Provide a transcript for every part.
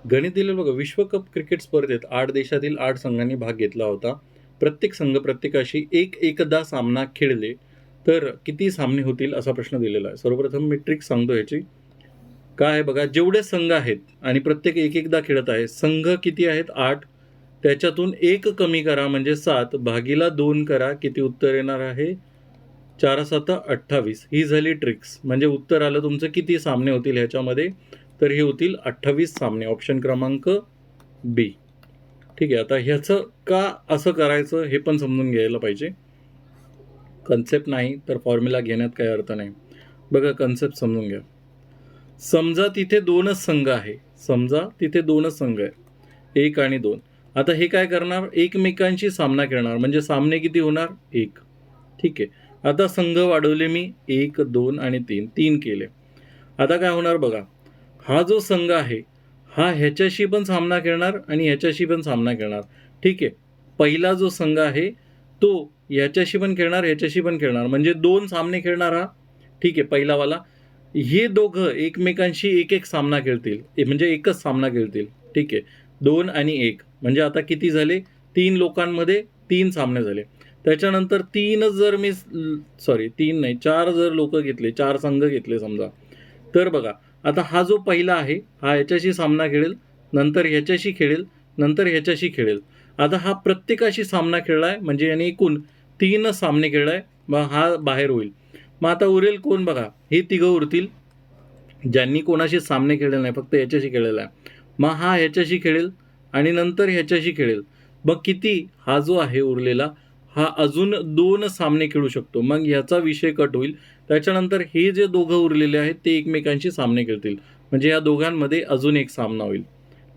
गणित दिलेलं बघा, विश्वकप क्रिकेट स्पर्धेत 8 देशातील 8 संघांनी भाग घेतला होता. प्रत्येक संघ प्रत्येकाशी एकदा सामना खेळले, तर किती सामने होतील असा प्रश्न दिलेला आहे. सर्वप्रथम मी ट्रिक सांगतो याची. काय आहे बघा, जेवढे संघ आहेत आणि प्रत्येक एकदा खेळत आहे, संघ किती आहेत 8, त्याच्यातून 1 कमी करा म्हणजे 7 भागीला 2 करा, किती उत्तर येणार आहे 4 7 28. ही झाली ट्रिक्स. म्हणजे उत्तर आलं तुमचं किती सामने होतील ह्याच्यामध्ये, तर हे होतील 28 सामने. ऑप्शन क्रमांक बी. ठीक आहे. आता ह्याचं का असं करायचं हे पण समजून घ्यायला पाहिजे. कन्सेप्ट नाही तर फॉर्म्युला घेण्यात काही अर्थ नाही. बघा, कन्सेप्ट समजून घ्या. समजा तिथे 2च संघ आहे. समजा तिथे 2च संघ आहे, 1 आणि 2. आता हे काय करणार, एकमेकांशी सामना खेळणार. म्हणजे सामने किती होणार 1. ठीक आहे. आता संघ वाढवले मी 1 2 आणि 3. 3 केले. आता काय होणार बघा, हा जो संघ आहे हा ह्याच्याशी पण सामना खेळणार आणि ह्याच्याशी पण सामना खेळणार. ठीक आहे. पहिला जो संघ आहे तो ह्याच्याशी पण खेळणार, ह्याच्याशी पण खेळणार. म्हणजे 2 सामने खेळणार हा. ठीक आहे, पहिलावाला. हे दोघं एकमेकांशी एक सामना खेळतील. म्हणजे एकच सामना खेळतील. ठीक आहे. 2 आणि 1 म्हणजे आता किती झाले, 3 लोकांमध्ये 3 सामने झाले. त्याच्यानंतर 3 जर मी 3 नाही 4 जर लोक घेतले, 4 संघ घेतले समजा, तर बघा आता हा जो पहिला आहे हा ह्याच्याशी सामना खेळेल, नंतर ह्याच्याशी खेळेल, नंतर ह्याच्याशी खेळेल. आता हा प्रत्येकाशी सामना खेळलाय म्हणजे याने एकूण 3 सामने खेळलाय. मग हा बाहेर होईल. मग आता उरेल कोण बघा, हे तिघं उरतील ज्यांनी कोणाशी सामने खेळले नाही, फक्त ह्याच्याशी खेळलेला आहे. मग हा ह्याच्याशी खेळेल आणि नंतर ह्याच्याशी खेळेल. मग किती, हा जो आहे उरलेला हा अजून 2 सामने खेळू शकतो. मग ह्याचा विषय कट होईल. त्याच्यानंतर हे जे दोघं उरलेले आहेत ते एकमेकांशी सामने खेळतील. म्हणजे या दोघांमध्ये अजून एक सामना होईल.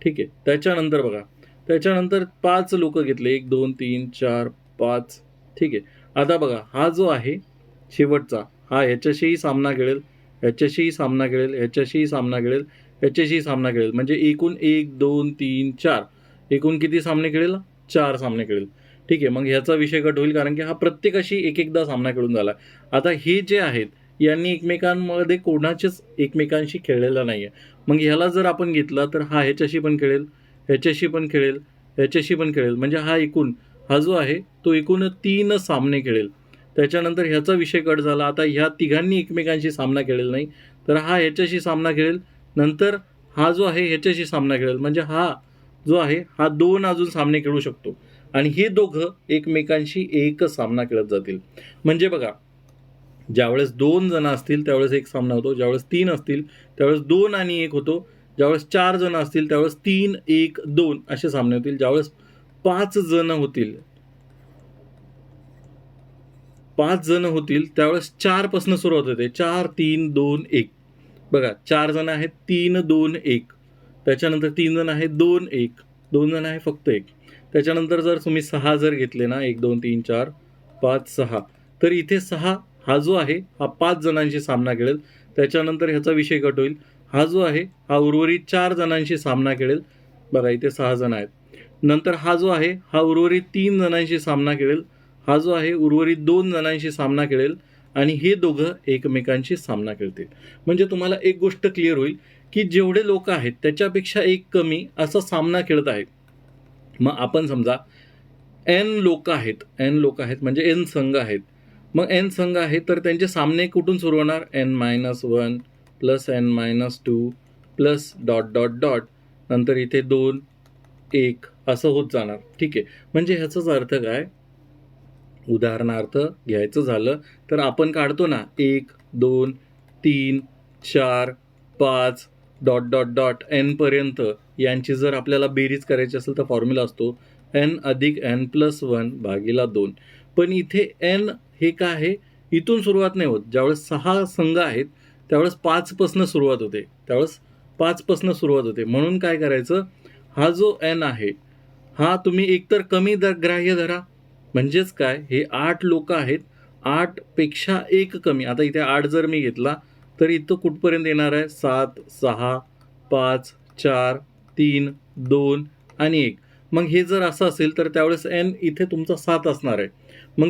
ठीक आहे. त्याच्यानंतर बघा, त्याच्यानंतर 5 लोक घेतले, 1 2 3 4 5. ठीक आहे. आता बघा हा जो आहे शेवटचा, हा ह्याच्याशीही सामना खेळेल, ह्याच्याशीही सामना खेळेल, ह्याच्याशीही सामना खेळेल, ह्याच्याशीही सामना खेळेल. म्हणजे एकूण 1 2 3 4 एकूण किती सामने खेळेल, 4 सामने खेळेल. ठीक आहे. मग ह्याचा विषय कट होईल कारण की हा प्रत्येकाशी एकदा सामना खेळून झाला. आता हे जे आहेत यांनी एकमेकांमध्ये कोणाचेच एकमेकांशी खेळलेला नाही आहे. मग ह्याला जर आपण घेतला तर हा ह्याच्याशी पण खेळेल, ह्याच्याशी पण खेळेल, ह्याच्याशी पण खेळेल. म्हणजे हा जो आहे तो एकूण 3 सामने खेळेल. त्याच्यानंतर ह्याचा विषय कट झाला. आता ह्या तिघांनी एकमेकांशी सामना खेळेल नाही, तर हा ह्याच्याशी सामना खेळेल, नंतर हा जो आहे ह्याच्याशी सामना खेळेल. म्हणजे हा जो आहे हा 2 अजून सामने खेळू शकतो आणि हे दोघं एकमेकांशी एक सामना खेळत जातील. म्हणजे बघा, ज्यावेळेस 2 जण असतील त्यावेळेस एक सामना होतो, ज्यावेळेस 3 असतील त्यावेळेस 2 आणि 1 होतो, ज्यावेळेस 4 जण असतील त्यावेळेस 3 1 2 असे सामने होतील, ज्यावेळेस 5 जण होतील 5 जण होतील त्यावेळेस 4 पासून सुरुवात होते. 4 3 2 1. बघा, 4 जण आहेत 3 2 1. त्याच्यानंतर 3 जण आहेत 2 1. 2 जण आहे फक्त 1. त्याच्यानंतर जर तुम्ही 6 जर घेतले ना, 1 2 3 4 5 6, तर इथे 6 हा जो आहे हा 5 जणांशी सामना खेळेल. त्याच्यानंतर ह्याचा विषय कट होईल. हा जो आहे हा उर्वरित 4 जणांशी सामना खेळेल. बघा इथे 6 जण आहेत. नंतर हा जो आहे हा उर्वरित 3 जणांशी सामना खेळेल. हा जो आहे उर्वरित 2 जणांशी सामना खेळेल आणि हे दोघं एकमेकांशी सामना खेळतील. म्हणजे तुम्हाला एक गोष्ट क्लिअर होईल की जेवढे लोक आहेत त्याच्यापेक्षा एक कमी असा सामना खेळत आहेत. मग आपण समजा एन लोक आहेत म्हणजे एन संघ आहेत. मग एन संघ आहेत तर त्यांचे सामने कुठून सुरू होणार, n-1 plus n-2 plus dot dot dot, नंतर इथे 2 1 असं होत जाणार. ठीक आहे. म्हणजे ह्याचाच अर्थ काय, उदाहरणार्थ घ्यायचं झालं तर आपण काढतो ना 1 2 3 4 5 डॉट डॉट डॉट एन पर्यंत, यांची जर आपल्याला बेरीज करायची असेल तर फॉर्म्युला असतो n अधिक n+1 भागीला 2. पण इथे n हे काय आहे, इथून सुरुवात नाही होत. ज्यावेळेस 6 संघ आहेत त्यावेळेस 5 पासून सुरुवात होते, त्यावेळेस 5 पासून सुरुवात होते. म्हणून काय करायचं, हा जो n आहे हा तुम्ही एकतर कमी ग्राह्य धरा. म्हणजेच काय, हे 8 लोक आहेत, 8 पेक्षा 1 कमी. आता इथे 8 जर मी घेतला तर इथं कुठपर्यंत येणार आहे, 7 6 5 4 3 2 आणि 1. मग हे जर असं असेल तर त्यावेळेस n इथे तुमचा 7 असणार आहे. मग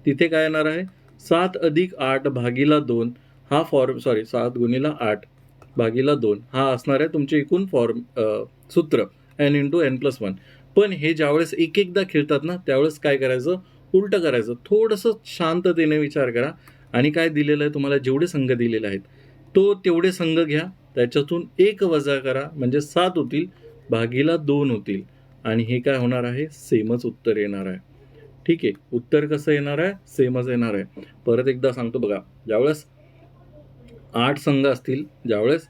तिथे काय येणार आहे, 7 अधिक 8 भागीला 2 हा 7 गुणिला 8 भागीला 2 हा असणार आहे तुमचे एकूण सूत्र n×n+1. पण हे ज्यावेळेस एक एकदा खेळतात ना त्यावेळेस काय करायचं, उलटं करायचं. थोडंसं शांततेने विचार करा आणि काय दिलेलं आहे तुम्हाला, जेवढे संघ दिलेले आहेत तो तेवढे संघ घ्या, त्याच्यातून 1 वजा करा म्हणजे 7 होतील, भागीला 2 होतील आणि हे काय होणार आहे, सेमच उत्तर येणार आहे. ठीक आहे, उत्तर कसं येणार आहे, सेमच येणार आहे. परत एकदा सांगतो बघा, ज्यावेळेस 8 संघ असतील, ज्यावेळेस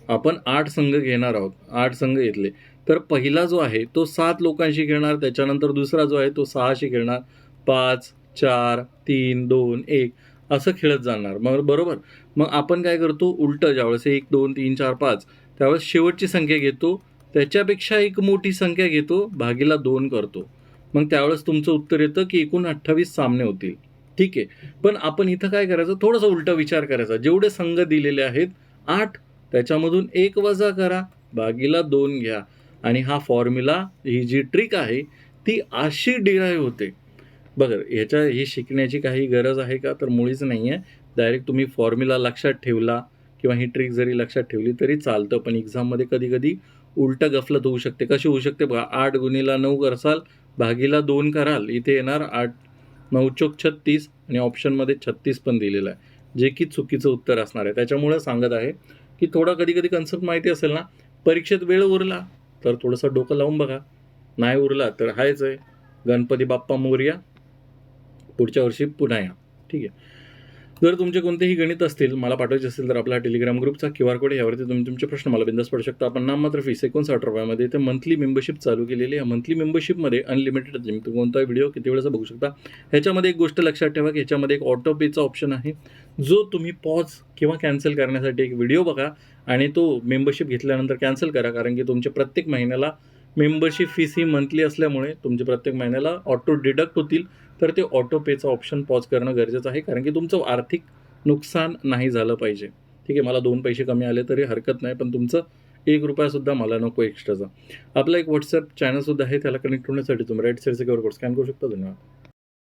आपण 8 संघ घेणार आहोत, 8 संघ घेतले, तर पहिला जो आहे तो 7 लोकांशी खेळणार, त्याच्यानंतर दुसरा जो आहे तो 6शी खेळणार, 5, 4, 3, 2, 1 असं खेळत जाणार. मग बरोबर, मग आपण काय करतो, उलटं ज्यावेळेस 1, 2, 3, 4, 5 त्यावेळेस शेवटची संख्या घेतो, त्याच्यापेक्षा एक मोठी संख्या घेतो, भागीला 2 करतो. मग त्यावेळेस तुमचं उत्तर येतं की एकूण 28 सामने होतील. ठीक आहे, पण आपण इथं काय करायचं, थोडासा उलटा विचार करायचा. जेवढे संघ दिलेले आहेत 8, त्याच्यामधून 1 वजा करा, भागीला 2 घ्या आणि हा फॉर्म्युला, ही जी ट्रिक आहे ती अशी डिराईव्ह होते. बघा, ही शिकण्याची काही गरज आहे का, तर मुळीच नाही आहे. डायरेक्ट तुम्ही फॉर्म्युला लक्षात ठेवला किंवा ही ट्रिक जरी लक्षात ठेवली तरी चालतं, पण एक्झाममध्ये कधी-कधी उलटं गफलत होऊ शकते. कशी होऊ शकते बघा, 8 गुणिला 9 करसाल, भागीला 2 कराल, इथे येणार 8 9 चोक 36 आणि ऑप्शनमध्ये 36 पण दिलेलं आहे, जे की चुकीचं उत्तर असणार आहे. त्याच्यामुळे सांगत आहे की थोडा कधी-कधी कन्सेप्ट माहिती असेल ना, परीक्षेत वेळ उरला तर थोडंसं डोकं लावून बघा, नाही उरला तर हायच आहे. गणपती बाप्पा मोरया, पुढच्या वर्षी पुन्हा या. ठीक आहे, जर तुमचे कोणतेही गणित असतील, मला पाठवायचे असेल तर आपला टेलिग्राम ग्रुपचा QR कोड, यावरती तुम्ही तुमचे प्रश्न मला बिंदास पडू शकता. आपण नाममात्र फीस 59 रुपयामध्ये ते मंथली मेंबरशिप चालू केलेली आहे. मंथली मेंबरशिपमध्ये अनलिमिटेड तुम्ही कोणताही व्हिडिओ किती वेळेचा बघू शकता. ह्याच्यामध्ये एक गोष्ट लक्षात ठेवा की ह्याच्यामध्ये एक ऑटो पेचा ऑप्शन आहे, जो तुम्ही पॉज किंवा कॅन्सल करण्यासाठी एक व्हिडिओ बघा आणि तो मेंबरशिप घेतल्यानंतर कॅन्सल करा, कारण की तुमच्या प्रत्येक महिन्याला मेंबरशिप फीस ही मंथली असल्यामुळे तुमचे प्रत्येक महिन्याला ऑटो डिडक्ट होतील. तर ते ऑटो पेचा ऑप्शन पॉज करणं गरजेचं आहे, कारण की तुमचं आर्थिक नुकसान नाही झालं पाहिजे. ठीक आहे, मला 2 पैसे कमी आले तरी हरकत नाही, पण तुमचं 1 रुपयासुद्धा मला नको एक्स्ट्राचा. आपला एक व्हॉट्सअप चॅनलसुद्धा आहे, त्याला कनेक्ट होण्यासाठी तुम्ही राईट साईडचे QR कोड स्कॅन करू शकता. धन्यवाद.